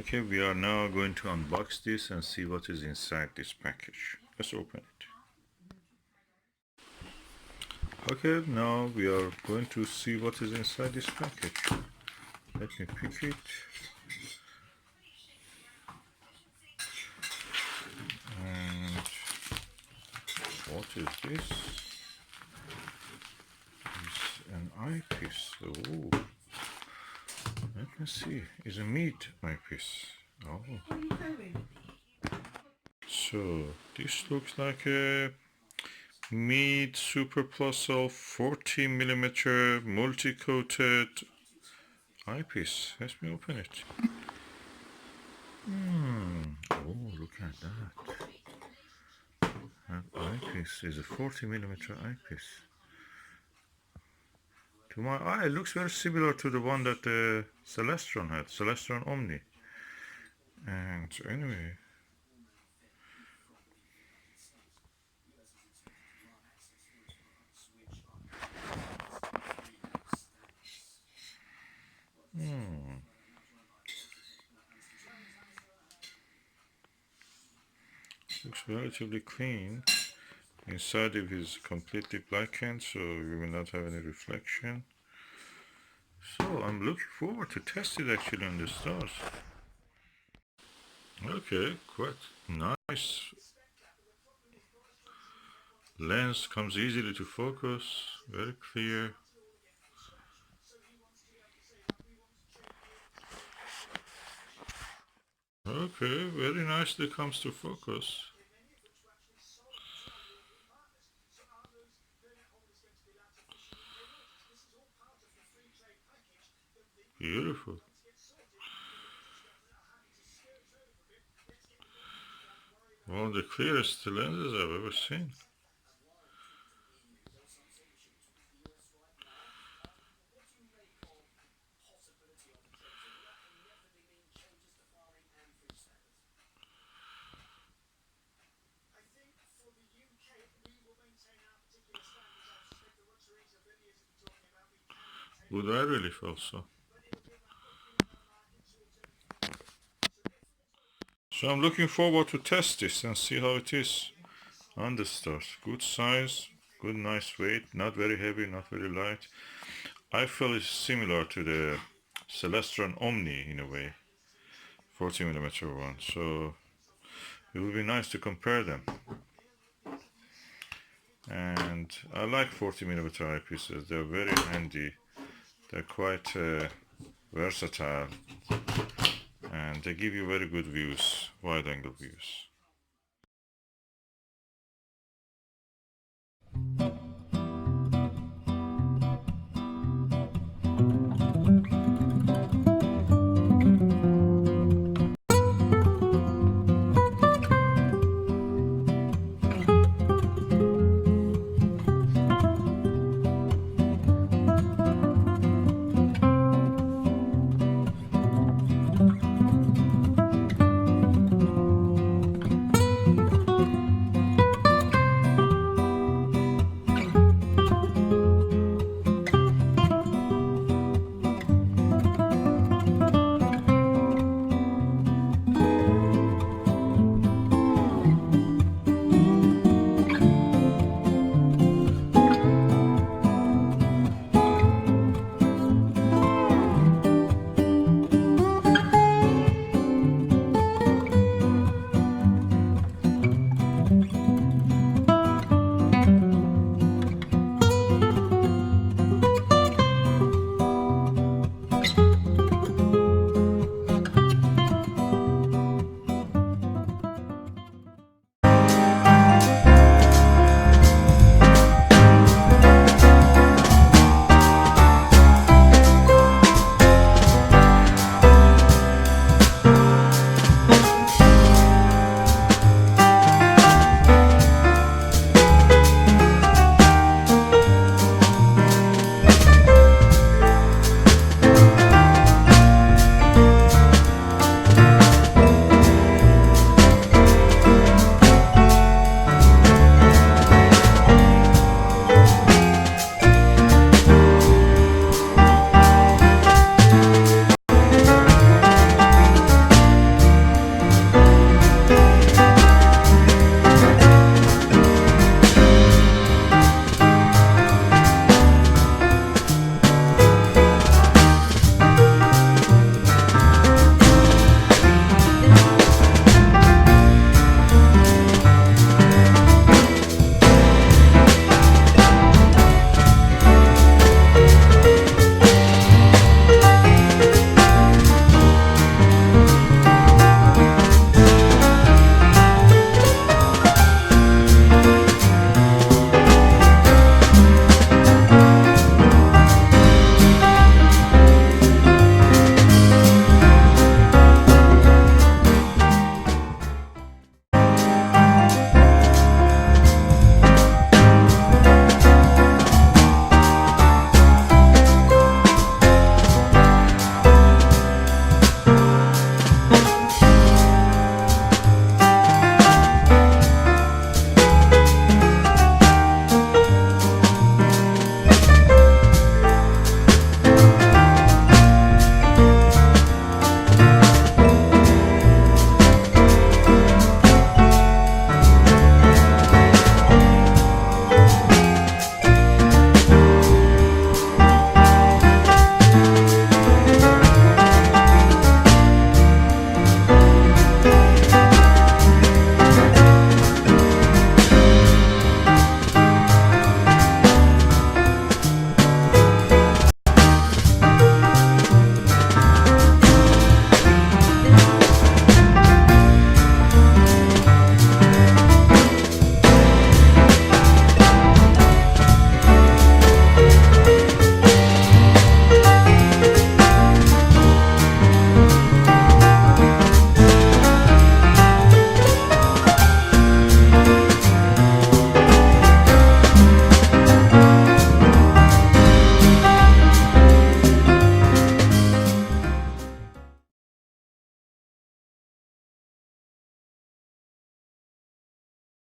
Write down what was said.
Okay, we are now going to unbox this and see what is inside this package. Let's open it. Okay, now we are going to see what is inside this package. Let me pick it. And what is this? It's an eyepiece. Oh, let me see. It's a Meade eyepiece. Oh. So this looks like a Meade Super Plossl 40mm multi-coated eyepiece. Let me open it. Oh, look at that. That eyepiece is a 40mm eyepiece. To my eye, it looks very similar to the one that the Celestron had, Celestron Omni. And anyway, looks relatively clean. Inside it is completely blackened, so you will not have any reflection. So I'm looking forward to test it actually on the stars. Okay, quite nice. Lens comes easily to focus, very clear. Okay, very nicely comes to focus. Beautiful. One of the clearest lenses I've ever seen. Would I really feel so? So I'm looking forward to test this and see how it is on the stars. Good size, good nice weight, not very heavy, not very light. I feel it's similar to the Celestron Omni in a way, 40mm one. So it would be nice to compare them. And I like 40mm eyepieces. They're very handy. They're quite versatile, and they give you very good views, wide angle views.